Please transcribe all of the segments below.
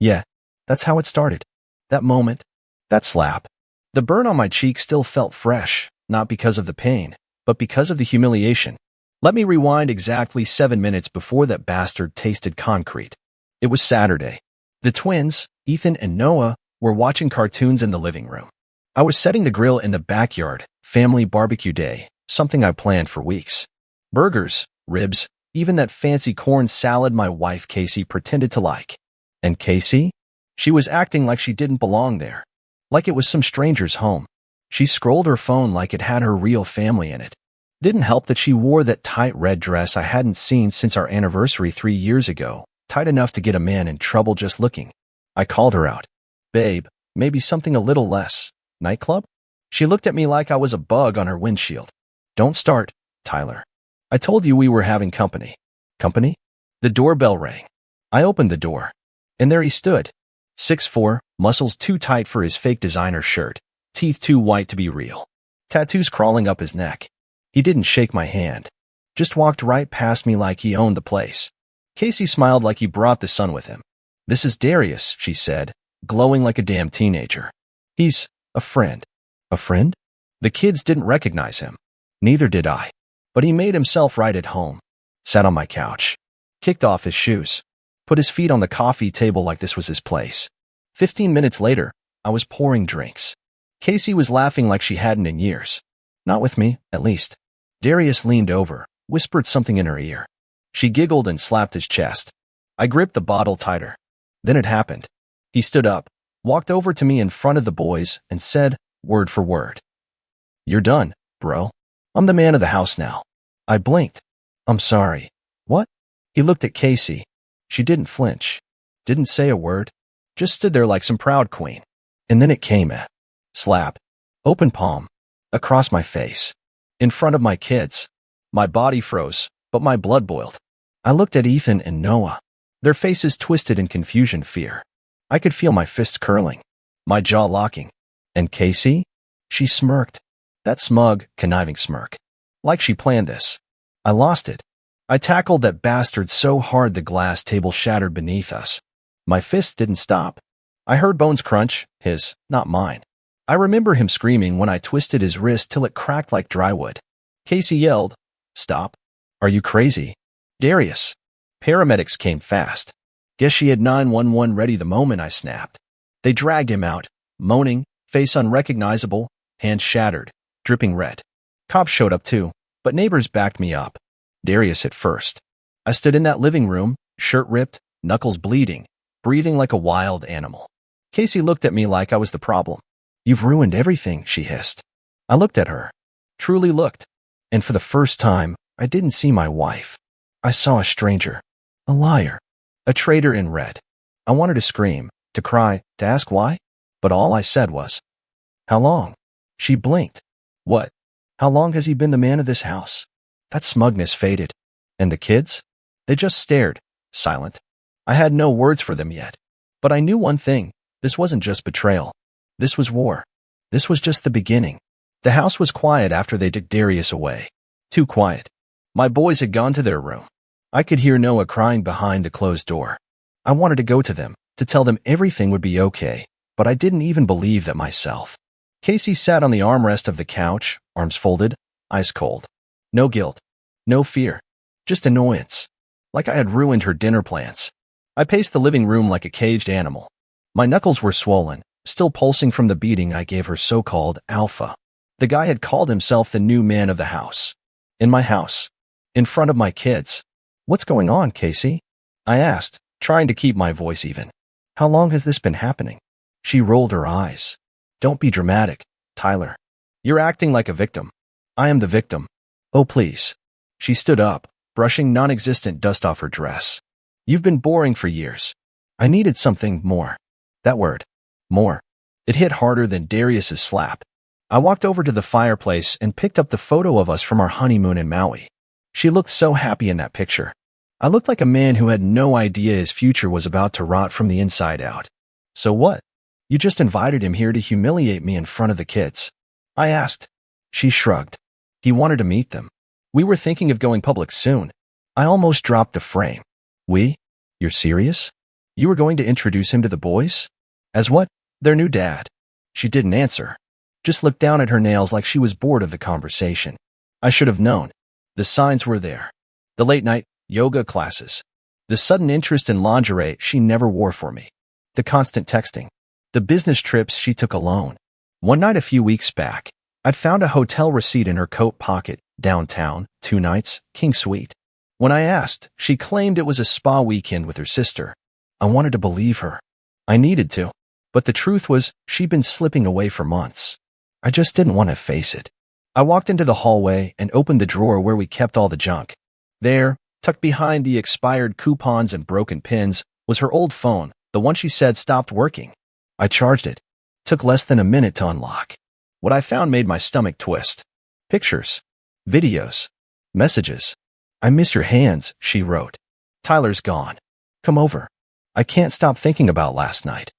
Yeah, that's how it started. That moment, that slap. The burn on my cheek still felt fresh, not because of the pain, but because of the humiliation. Let me rewind exactly 7 minutes before that bastard tasted concrete. It was Saturday. The twins, Ethan and Noah, were watching cartoons in the living room. I was setting the grill in the backyard, family barbecue day, something I planned for weeks. Burgers, ribs, even that fancy corn salad my wife Casey pretended to like. And Casey? She was acting like she didn't belong there, like it was some stranger's home. She scrolled her phone like it had her real family in it. Didn't help that she wore that tight red dress I hadn't seen since our anniversary 3 years ago, tight enough to get a man in trouble just looking. I called her out. Babe, maybe something a little less. Nightclub? She looked at me like I was a bug on her windshield. Don't start, Tyler. I told you we were having company. Company? The doorbell rang. I opened the door. And there he stood. 6'4", muscles too tight for his fake designer shirt, teeth too white to be real, tattoos crawling up his neck. He didn't shake my hand, just walked right past me like he owned the place. Casey smiled like he brought the sun with him. This is Darius, she said, glowing like a damn teenager. He's a friend. A friend? The kids didn't recognize him. Neither did I. But he made himself right at home. Sat on my couch. Kicked off his shoes. Put his feet on the coffee table like this was his place. 15 minutes later, I was pouring drinks. Casey was laughing like she hadn't in years. Not with me, at least. Darius leaned over, whispered something in her ear. She giggled and slapped his chest. I gripped the bottle tighter. Then it happened. He stood up, walked over to me in front of the boys, and said, word for word, "You're done, bro. I'm the man of the house now." I blinked. "I'm sorry." "What?" He looked at Casey. She didn't flinch, didn't say a word, just stood there like some proud queen. And then it came at. Slap. Open palm. Across my face. In front of my kids. My body froze, but my blood boiled. I looked at Ethan and Noah. Their faces twisted in confusion, fear. I could feel my fists curling, my jaw locking. And Casey? She smirked. That smug, conniving smirk. Like she planned this. I lost it. I tackled that bastard so hard the glass table shattered beneath us. My fists didn't stop. I heard bones crunch, his, not mine. I remember him screaming when I twisted his wrist till it cracked like drywood. Casey yelled, "Stop. Are you crazy?" "Darius." Paramedics came fast. Guess she had 911 ready the moment I snapped. They dragged him out, moaning, face unrecognizable, hand shattered, dripping red. Cops showed up too, but neighbors backed me up. Darius at first. I stood in that living room, shirt ripped, knuckles bleeding, breathing like a wild animal. Casey looked at me like I was the problem. "You've ruined everything," she hissed. I looked at her. Truly looked. And for the first time, I didn't see my wife. I saw a stranger. A liar. A traitor in red. I wanted to scream, to cry, to ask why. But all I said was, "How long?" She blinked. "What? How long has he been the man of this house?" That smugness faded. And the kids? They just stared, silent. I had no words for them yet. But I knew one thing. This wasn't just betrayal. This was war. This was just the beginning. The house was quiet after they took Darius away. Too quiet. My boys had gone to their room. I could hear Noah crying behind the closed door. I wanted to go to them, to tell them everything would be okay, but I didn't even believe that myself. Casey sat on the armrest of the couch, arms folded, ice cold. No guilt. No fear. Just annoyance. Like I had ruined her dinner plans. I paced the living room like a caged animal. My knuckles were swollen, still pulsing from the beating I gave her so-called alpha. The guy had called himself the new man of the house. In my house. In front of my kids. "What's going on, Casey?" I asked, trying to keep my voice even. "How long has this been happening?" She rolled her eyes. "Don't be dramatic, Tyler. You're acting like a victim. I am the victim. Oh, please." She stood up, brushing non-existent dust off her dress. "You've been boring for years. I needed something more." That word. More. It hit harder than Darius's slap. I walked over to the fireplace and picked up the photo of us from our honeymoon in Maui. She looked so happy in that picture. I looked like a man who had no idea his future was about to rot from the inside out. "So what? You just invited him here to humiliate me in front of the kids?" I asked. She shrugged. "He wanted to meet them. We were thinking of going public soon." I almost dropped the frame. "We? You're serious?" You were going to introduce him to the boys? As what? Their new dad. She didn't answer. Just looked down at her nails like she was bored of the conversation. I should have known. The signs were there. The late-night yoga classes. The sudden interest in lingerie she never wore for me. The constant texting. The business trips she took alone. One night a few weeks back, I'd found a hotel receipt in her coat pocket, downtown, 2 nights, king suite. When I asked, she claimed it was a spa weekend with her sister. I wanted to believe her. I needed to. But the truth was, she'd been slipping away for months. I just didn't want to face it. I walked into the hallway and opened the drawer where we kept all the junk. There, tucked behind the expired coupons and broken pins, was her old phone, the one she said stopped working. I charged it. Took less than a minute to unlock. What I found made my stomach twist. Pictures. Videos. Messages. I miss your hands, she wrote. Tyler's gone. Come over. I can't stop thinking about last night.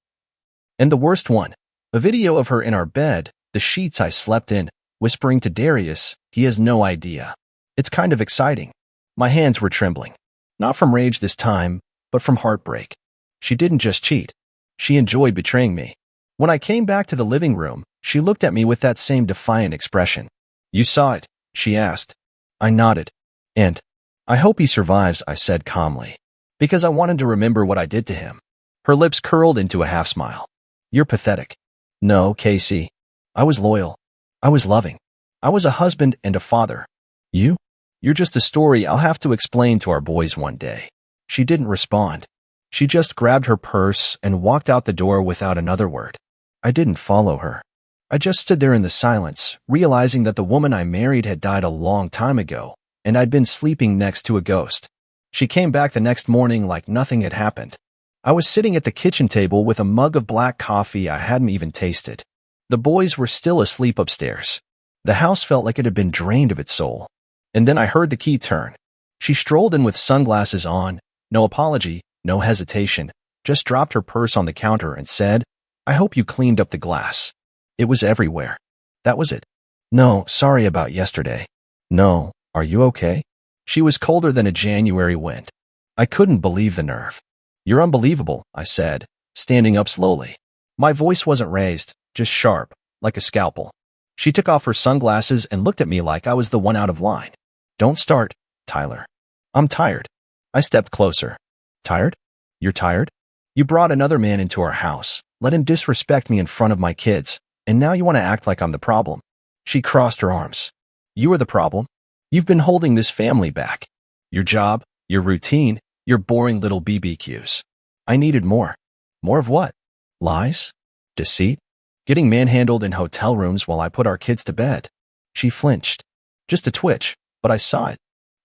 And the worst one, a video of her in our bed, the sheets I slept in, whispering to Darius, he has no idea. It's kind of exciting. My hands were trembling. Not from rage this time, but from heartbreak. She didn't just cheat. She enjoyed betraying me. When I came back to the living room, she looked at me with that same defiant expression. You saw it, she asked. I nodded. And, I hope he survives, I said calmly. Because I wanted to remember what I did to him. Her lips curled into a half smile. You're pathetic. No, Casey. I was loyal. I was loving. I was a husband and a father. You? You're just a story I'll have to explain to our boys one day. She didn't respond. She just grabbed her purse and walked out the door without another word. I didn't follow her. I just stood there in the silence, realizing that the woman I married had died a long time ago, and I'd been sleeping next to a ghost. She came back the next morning like nothing had happened. I was sitting at the kitchen table with a mug of black coffee I hadn't even tasted. The boys were still asleep upstairs. The house felt like it had been drained of its soul. And then I heard the key turn. She strolled in with sunglasses on, no apology, no hesitation, just dropped her purse on the counter and said, I hope you cleaned up the glass. It was everywhere. That was it. No, sorry about yesterday. No, are you okay? She was colder than a January wind. I couldn't believe the nerve. You're unbelievable, I said, standing up slowly. My voice wasn't raised, just sharp, like a scalpel. She took off her sunglasses and looked at me like I was the one out of line. Don't start, Tyler. I'm tired. I stepped closer. Tired? You're tired? You brought another man into our house, let him disrespect me in front of my kids, and now you want to act like I'm the problem. She crossed her arms. You are the problem. You've been holding this family back. Your job, your routine, your boring little BBQs. I needed more. More of what? Lies? Deceit? Getting manhandled in hotel rooms while I put our kids to bed. She flinched. Just a twitch, but I saw it.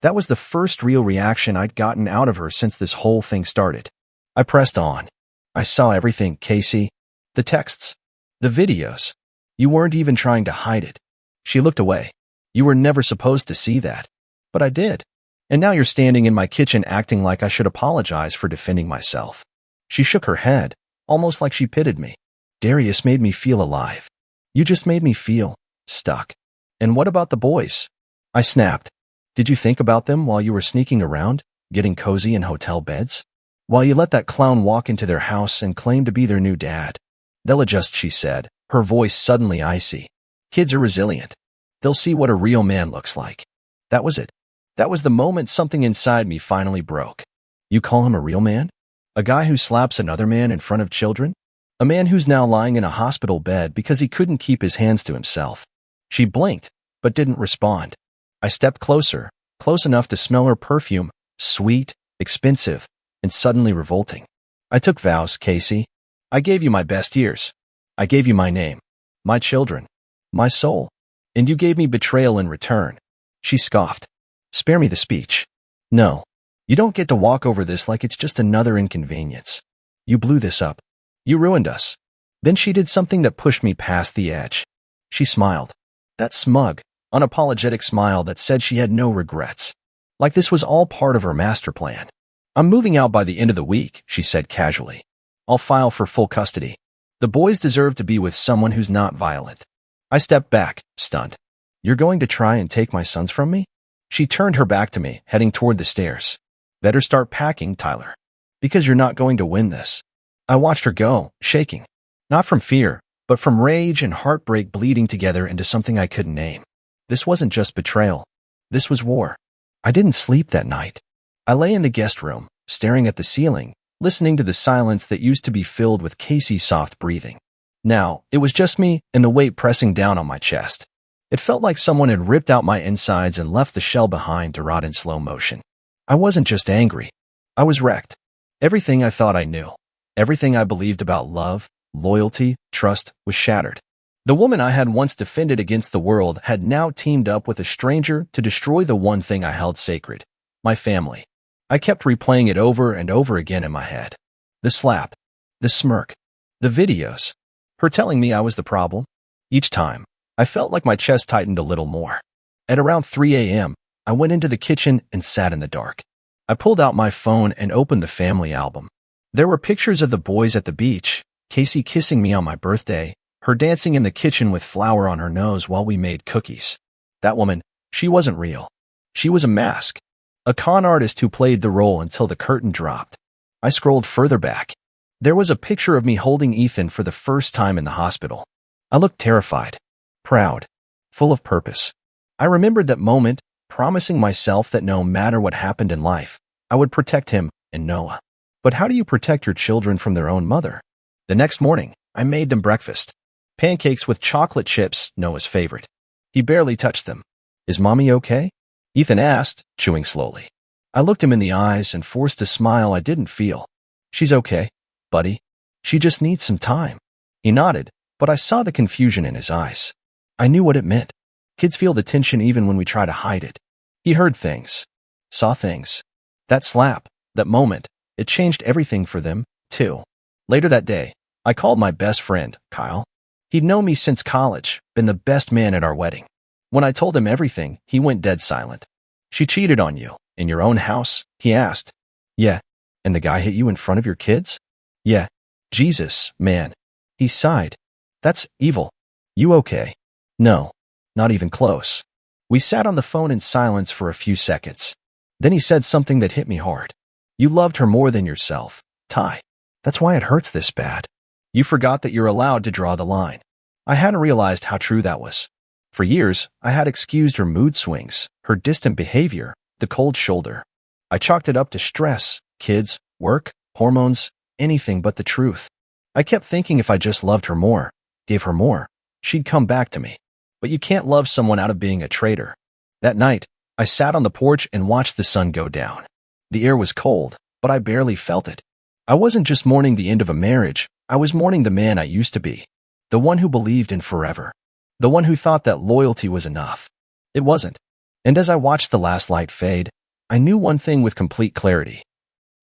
That was the first real reaction I'd gotten out of her since this whole thing started. I pressed on. I saw everything, Casey. The texts. The videos. You weren't even trying to hide it. She looked away. You were never supposed to see that. But I did. And now you're standing in my kitchen acting like I should apologize for defending myself. She shook her head, almost like she pitied me. Darius made me feel alive. You just made me feel stuck. And what about the boys? I snapped. Did you think about them while you were sneaking around, getting cozy in hotel beds? While you let that clown walk into their house and claim to be their new dad? They'll adjust, she said, her voice suddenly icy. Kids are resilient. They'll see what a real man looks like. That was it. That was the moment something inside me finally broke. You call him a real man? A guy who slaps another man in front of children? A man who's now lying in a hospital bed because he couldn't keep his hands to himself. She blinked, but didn't respond. I stepped closer, close enough to smell her perfume, sweet, expensive, and suddenly revolting. I took vows, Casey. I gave you my best years. I gave you my name, my children, my soul. And you gave me betrayal in return. She scoffed. Spare me the speech. No, you don't get to walk over this like it's just another inconvenience. You blew this up. You ruined us. Then she did something that pushed me past the edge. She smiled. That smug, unapologetic smile that said she had no regrets. Like this was all part of her master plan. I'm moving out by the end of the week, she said casually. I'll file for full custody. The boys deserve to be with someone who's not violent. I stepped back, stunned. You're going to try and take my sons from me? She turned her back to me, heading toward the stairs. Better start packing, Tyler. Because you're not going to win this. I watched her go, shaking. Not from fear, but from rage and heartbreak bleeding together into something I couldn't name. This wasn't just betrayal. This was war. I didn't sleep that night. I lay in the guest room, staring at the ceiling, listening to the silence that used to be filled with Casey's soft breathing. Now, it was just me and the weight pressing down on my chest. It felt like someone had ripped out my insides and left the shell behind to rot in slow motion. I wasn't just angry. I was wrecked. Everything I thought I knew, everything I believed about love, loyalty, trust, was shattered. The woman I had once defended against the world had now teamed up with a stranger to destroy the one thing I held sacred, my family. I kept replaying it over and over again in my head. The slap, the smirk, the videos, her telling me I was the problem. Each time, I felt like my chest tightened a little more. At around 3 a.m., I went into the kitchen and sat in the dark. I pulled out my phone and opened the family album. There were pictures of the boys at the beach, Casey kissing me on my birthday, her dancing in the kitchen with flour on her nose while we made cookies. That woman, she wasn't real. She was a mask. A con artist who played the role until the curtain dropped. I scrolled further back. There was a picture of me holding Ethan for the first time in the hospital. I looked terrified, proud, full of purpose. I remembered that moment, promising myself that no matter what happened in life, I would protect him and Noah. But how do you protect your children from their own mother? The next morning, I made them breakfast. Pancakes with chocolate chips, Noah's favorite. He barely touched them. Is mommy okay? Ethan asked, chewing slowly. I looked him in the eyes and forced a smile I didn't feel. She's okay, buddy. She just needs some time. He nodded, but I saw the confusion in his eyes. I knew what it meant. Kids feel the tension even when we try to hide it. He heard things, saw things. That slap, that moment, it changed everything for them, too. Later that day, I called my best friend, Kyle. He'd known me since college, been the best man at our wedding. When I told him everything, he went dead silent. She cheated on you, in your own house? He asked. Yeah. And the guy hit you in front of your kids? Yeah. Jesus, man. He sighed. That's evil. You okay? No. Not even close. We sat on the phone in silence for a few seconds. Then he said something that hit me hard. You loved her more than yourself, Ty. That's why it hurts this bad. You forgot that you're allowed to draw the line. I hadn't realized how true that was. For years, I had excused her mood swings, her distant behavior, the cold shoulder. I chalked it up to stress, kids, work, hormones, anything but the truth. I kept thinking if I just loved her more, gave her more, she'd come back to me. But you can't love someone out of being a traitor. That night, I sat on the porch and watched the sun go down. The air was cold, but I barely felt it. I wasn't just mourning the end of a marriage, I was mourning the man I used to be. The one who believed in forever. The one who thought that loyalty was enough. It wasn't. And as I watched the last light fade, I knew one thing with complete clarity.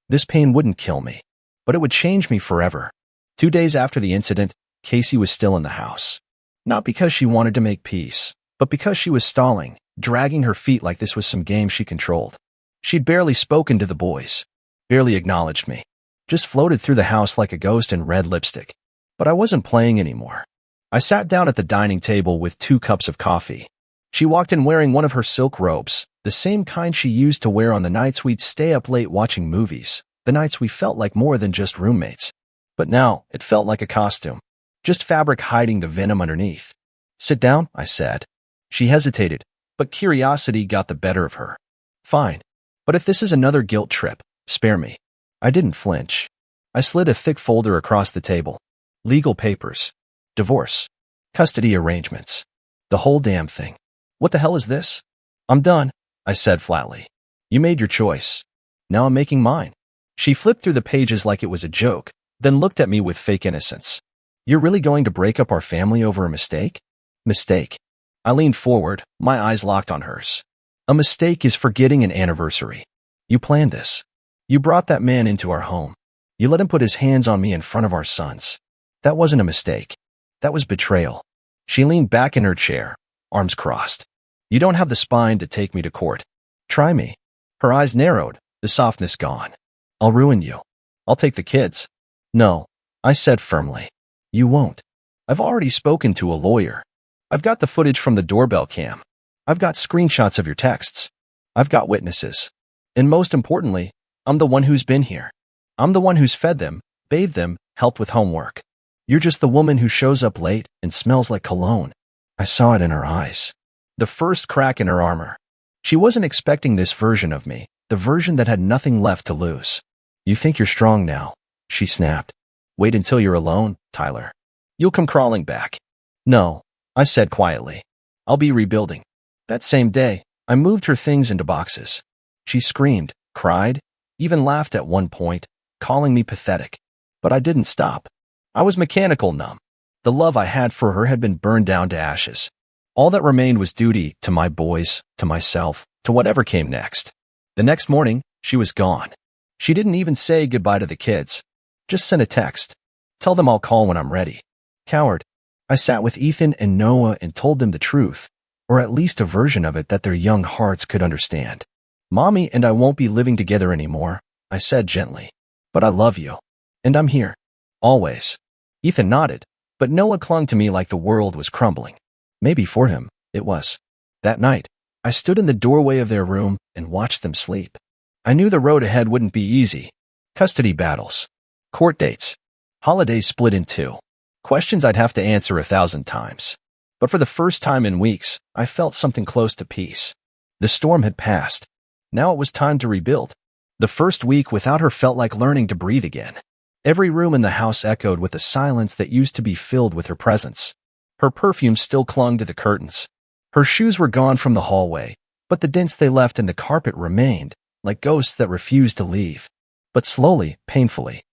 This pain wouldn't kill me, but it would change me forever. 2 days after the incident, Casey was still in the house. Not because she wanted to make peace, but because she was stalling, dragging her feet like this was some game she controlled. She'd barely spoken to the boys, barely acknowledged me, just floated through the house like a ghost in red lipstick. But I wasn't playing anymore. I sat down at the dining table with 2 cups of coffee. She walked in wearing one of her silk robes, the same kind she used to wear on the nights we'd stay up late watching movies, the nights we felt like more than just roommates. But now, it felt like a costume. Just fabric hiding the venom underneath. Sit down, I said. She hesitated, but curiosity got the better of her. Fine. But if this is another guilt trip, spare me. I didn't flinch. I slid a thick folder across the table. Legal papers. Divorce. Custody arrangements. The whole damn thing. What the hell is this? I'm done, I said flatly. You made your choice. Now I'm making mine. She flipped through the pages like it was a joke, then looked at me with fake innocence. You're really going to break up our family over a mistake? Mistake. I leaned forward, my eyes locked on hers. A mistake is forgetting an anniversary. You planned this. You brought that man into our home. You let him put his hands on me in front of our sons. That wasn't a mistake. That was betrayal. She leaned back in her chair, arms crossed. You don't have the spine to take me to court. Try me. Her eyes narrowed, the softness gone. I'll ruin you. I'll take the kids. No, I said firmly. You won't. I've already spoken to a lawyer. I've got the footage from the doorbell cam. I've got screenshots of your texts. I've got witnesses. And most importantly, I'm the one who's been here. I'm the one who's fed them, bathed them, helped with homework. You're just the woman who shows up late and smells like cologne. I saw it in her eyes. The first crack in her armor. She wasn't expecting this version of me, the version that had nothing left to lose. You think you're strong now, she snapped. Wait until you're alone, Tyler. You'll come crawling back. No, I said quietly. I'll be rebuilding. That same day, I moved her things into boxes. She screamed, cried, even laughed at one point, calling me pathetic. But I didn't stop. I was mechanical numb. The love I had for her had been burned down to ashes. All that remained was duty to my boys, to myself, to whatever came next. The next morning, she was gone. She didn't even say goodbye to the kids. Just sent a text. Tell them I'll call when I'm ready. Coward. I sat with Ethan and Noah and told them the truth, or at least a version of it that their young hearts could understand. Mommy and I won't be living together anymore, I said gently. But I love you. And I'm here. Always. Ethan nodded, but Noah clung to me like the world was crumbling. Maybe for him, it was. That night, I stood in the doorway of their room and watched them sleep. I knew the road ahead wouldn't be easy. Custody battles. Court dates. Holidays split in two. Questions I'd have to answer 1,000 times. But for the first time in weeks, I felt something close to peace. The storm had passed. Now it was time to rebuild. The first week without her felt like learning to breathe again. Every room in the house echoed with a silence that used to be filled with her presence. Her perfume still clung to the curtains. Her shoes were gone from the hallway, but the dents they left in the carpet remained, like ghosts that refused to leave. But slowly, painfully,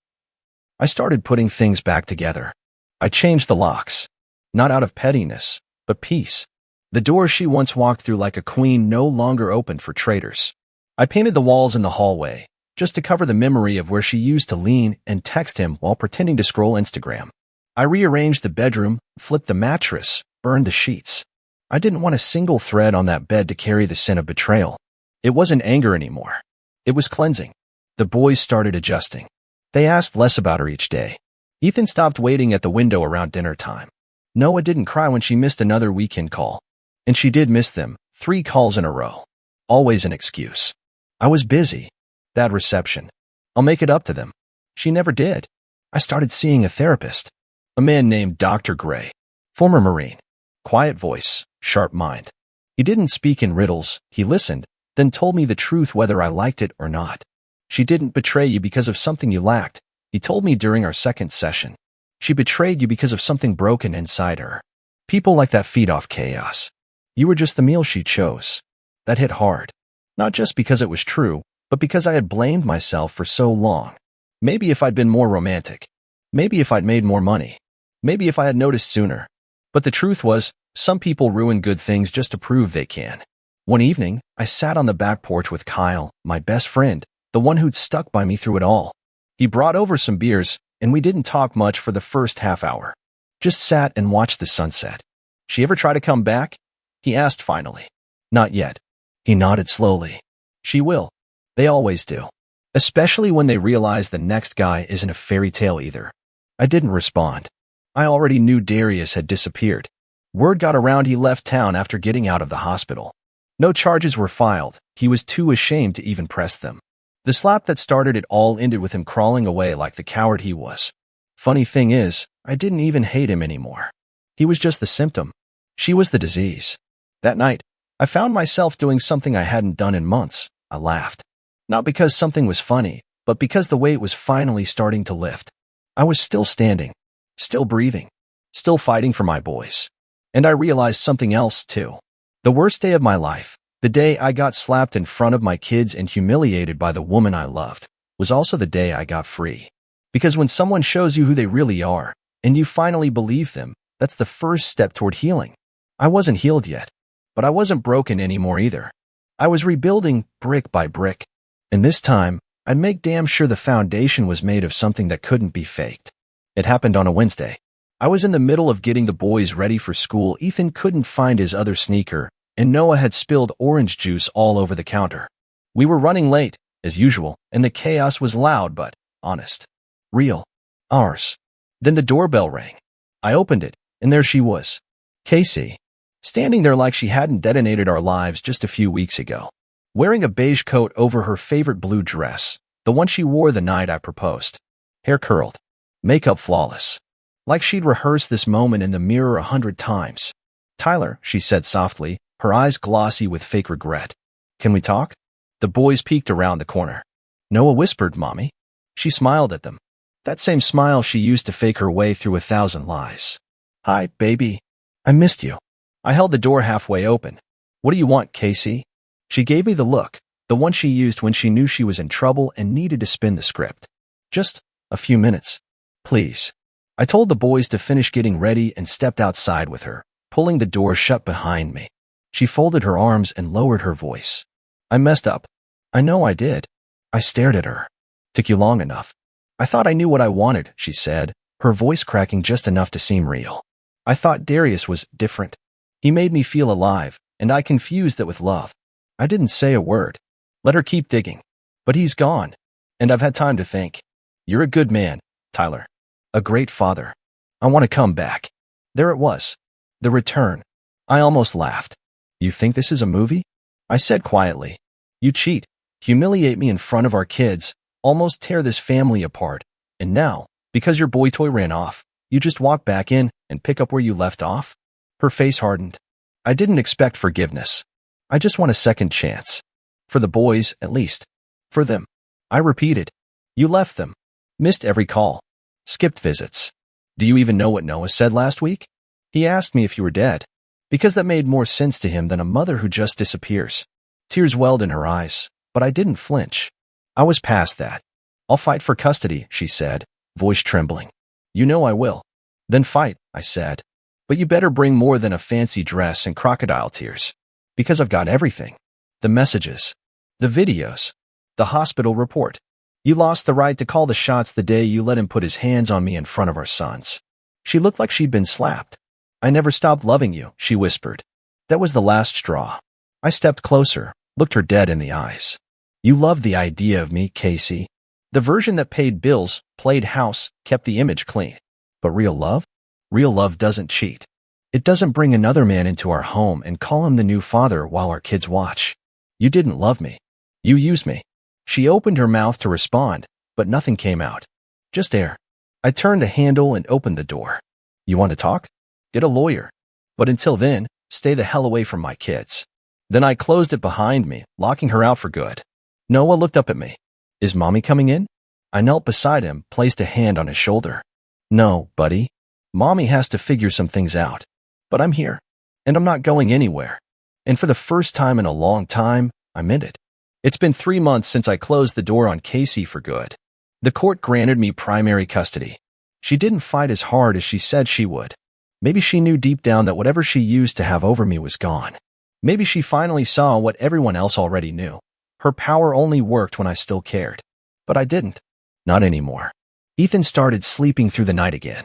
I started putting things back together. I changed the locks. Not out of pettiness, but peace. The doors she once walked through like a queen no longer opened for traitors. I painted the walls in the hallway, just to cover the memory of where she used to lean and text him while pretending to scroll Instagram. I rearranged the bedroom, flipped the mattress, burned the sheets. I didn't want a single thread on that bed to carry the sin of betrayal. It wasn't anger anymore. It was cleansing. The boys started adjusting. They asked less about her each day. Ethan stopped waiting at the window around dinner time. Noah didn't cry when she missed another weekend call. And she did miss them, 3 calls in a row. Always an excuse. I was busy. Bad reception. I'll make it up to them. She never did. I started seeing a therapist. A man named Dr. Gray. Former Marine. Quiet voice, sharp mind. He didn't speak in riddles, he listened, then told me the truth whether I liked it or not. She didn't betray you because of something you lacked, he told me during our second session. She betrayed you because of something broken inside her. People like that feed off chaos. You were just the meal she chose. That hit hard. Not just because it was true, but because I had blamed myself for so long. Maybe if I'd been more romantic. Maybe if I'd made more money. Maybe if I had noticed sooner. But the truth was, some people ruin good things just to prove they can. One evening, I sat on the back porch with Kyle, my best friend, the one who'd stuck by me through it all. He brought over some beers, and we didn't talk much for the first half hour. Just sat and watched the sunset. She ever try to come back? He asked finally. Not yet. He nodded slowly. She will. They always do. Especially when they realize the next guy isn't a fairy tale either. I didn't respond. I already knew Darius had disappeared. Word got around he left town after getting out of the hospital. No charges were filed. He was too ashamed to even press them. The slap that started it all ended with him crawling away like the coward he was. Funny thing is, I didn't even hate him anymore. He was just the symptom. She was the disease. That night, I found myself doing something I hadn't done in months. I laughed. Not because something was funny, but because the weight was finally starting to lift. I was still standing, still breathing, still fighting for my boys. And I realized something else, too. The worst day of my life, the day I got slapped in front of my kids and humiliated by the woman I loved, was also the day I got free. Because when someone shows you who they really are, and you finally believe them, that's the first step toward healing. I wasn't healed yet, but I wasn't broken anymore either. I was rebuilding brick by brick. And this time, I'd make damn sure the foundation was made of something that couldn't be faked. It happened on a Wednesday. I was in the middle of getting the boys ready for school. Ethan couldn't find his other sneaker, and Noah had spilled orange juice all over the counter. We were running late, as usual, and the chaos was loud but honest. Real. Ours. Then the doorbell rang. I opened it, and there she was. Casey. Standing there like she hadn't detonated our lives just a few weeks ago. Wearing a beige coat over her favorite blue dress, The one she wore the night I proposed. Hair curled. Makeup flawless. Like she'd rehearsed this moment in the mirror 100 times. Tyler, she said softly, her eyes glossy with fake regret. Can we talk? The boys peeked around the corner. Noah whispered, Mommy. She smiled at them. That same smile she used to fake her way through 1,000 lies. Hi, baby. I missed you. I held the door halfway open. What do you want, Casey? She gave me the look, the one she used when she knew she was in trouble and needed to spin the script. Just a few minutes. Please. I told the boys to finish getting ready and stepped outside with her, pulling the door shut behind me. She folded her arms and lowered her voice. I messed up. I know I did. I stared at her. Took you long enough. I thought I knew what I wanted, she said, her voice cracking just enough to seem real. I thought Darius was different. He made me feel alive, and I confused that with love. I didn't say a word. Let her keep digging. But he's gone, and I've had time to think. You're a good man, Tyler. A great father. I want to come back. There it was. The return. I almost laughed. You think this is a movie? I said quietly. You cheat, humiliate me in front of our kids, almost tear this family apart, and now, because your boy toy ran off, you just walk back in and pick up where you left off? Her face hardened. I didn't expect forgiveness. I just want a second chance. For the boys, at least. For them. I repeated. You left them. Missed every call. Skipped visits. Do you even know what Noah said last week? He asked me if you were dead, because that made more sense to him than a mother who just disappears. Tears welled in her eyes, but I didn't flinch. I was past that. I'll fight for custody, she said, voice trembling. You know I will. Then fight, I said. But you better bring more than a fancy dress and crocodile tears. Because I've got everything. The messages. The videos. The hospital report. You lost the right to call the shots the day you let him put his hands on me in front of our sons. She looked like she'd been slapped. I never stopped loving you, she whispered. That was the last straw. I stepped closer, looked her dead in the eyes. You loved the idea of me, Casey. The version that paid bills, played house, kept the image clean. But real love? Real love doesn't cheat. It doesn't bring another man into our home and call him the new father while our kids watch. You didn't love me. You used me. She opened her mouth to respond, but nothing came out. Just air. I turned the handle and opened the door. You want to talk? Get a lawyer. But until then, stay the hell away from my kids. Then I closed it behind me, locking her out for good. Noah looked up at me. Is Mommy coming in? I knelt beside him, placed a hand on his shoulder. No, buddy. Mommy has to figure some things out. But I'm here. And I'm not going anywhere. And for the first time in a long time, I meant it. It's been 3 months since I closed the door on Casey for good. The court granted me primary custody. She didn't fight as hard as she said she would. Maybe she knew deep down that whatever she used to have over me was gone. Maybe she finally saw what everyone else already knew. Her power only worked when I still cared. But I didn't. Not anymore. Ethan started sleeping through the night again.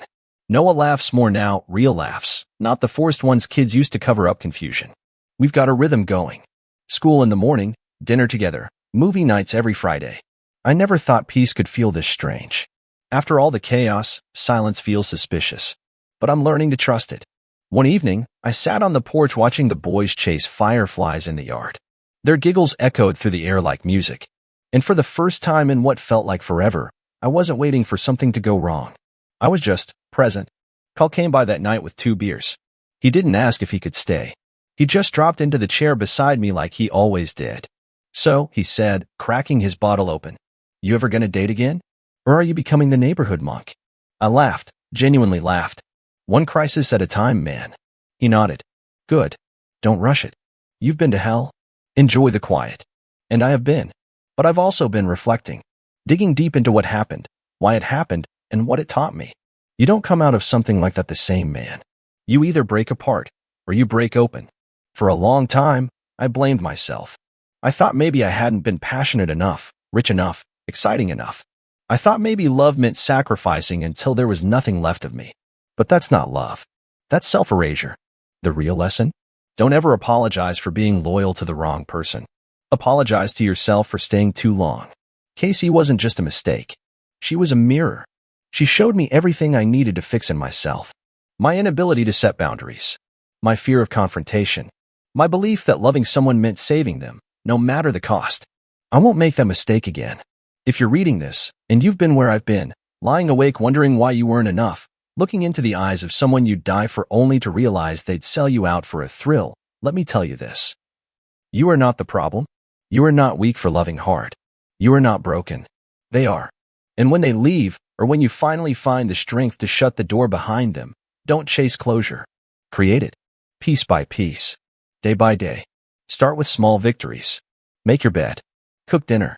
Noah laughs more now, real laughs, not the forced ones kids used to cover up confusion. We've got a rhythm going. School in the morning, dinner together, movie nights every Friday. I never thought peace could feel this strange. After all the chaos, silence feels suspicious. But I'm learning to trust it. One evening, I sat on the porch watching the boys chase fireflies in the yard. Their giggles echoed through the air like music. And for the first time in what felt like forever, I wasn't waiting for something to go wrong. I was just present. Carl came by that night with 2 beers. He didn't ask if he could stay. He just dropped into the chair beside me like he always did. So, he said, cracking his bottle open, you ever gonna date again? Or are you becoming the neighborhood monk? I laughed, genuinely laughed. One crisis at a time, man. He nodded. Good. Don't rush it. You've been to hell. Enjoy the quiet. And I have been. But I've also been reflecting, digging deep into what happened, why it happened, and what it taught me. You don't come out of something like that the same, man. You either break apart, or you break open. For a long time, I blamed myself. I thought maybe I hadn't been passionate enough, rich enough, exciting enough. I thought maybe love meant sacrificing until there was nothing left of me. But that's not love. That's self-erasure. The real lesson? Don't ever apologize for being loyal to the wrong person. Apologize to yourself for staying too long. Casey wasn't just a mistake. She was a mirror. She showed me everything I needed to fix in myself. My inability to set boundaries. My fear of confrontation. My belief that loving someone meant saving them, no matter the cost. I won't make that mistake again. If you're reading this, and you've been where I've been, lying awake wondering why you weren't enough, looking into the eyes of someone you'd die for only to realize they'd sell you out for a thrill, let me tell you this. You are not the problem. You are not weak for loving hard. You are not broken. They are. And when they leave, or when you finally find the strength to shut the door behind them, don't chase closure. Create it. Piece by piece. Day by day. Start with small victories. Make your bed. Cook dinner.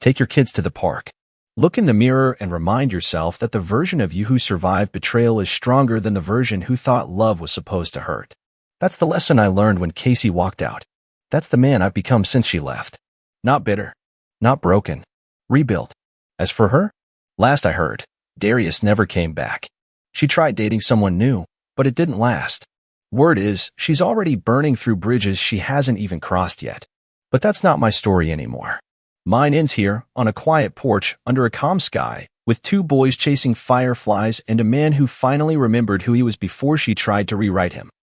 Take your kids to the park. Look in the mirror and remind yourself that the version of you who survived betrayal is stronger than the version who thought love was supposed to hurt. That's the lesson I learned when Casey walked out. That's the man I've become since she left. Not bitter. Not broken. Rebuilt. As for her, last I heard, Darius never came back. She tried dating someone new, but it didn't last. Word is, she's already burning through bridges she hasn't even crossed yet. But that's not my story anymore. Mine ends here, on a quiet porch, under a calm sky, with two boys chasing fireflies and a man who finally remembered who he was before she tried to rewrite him.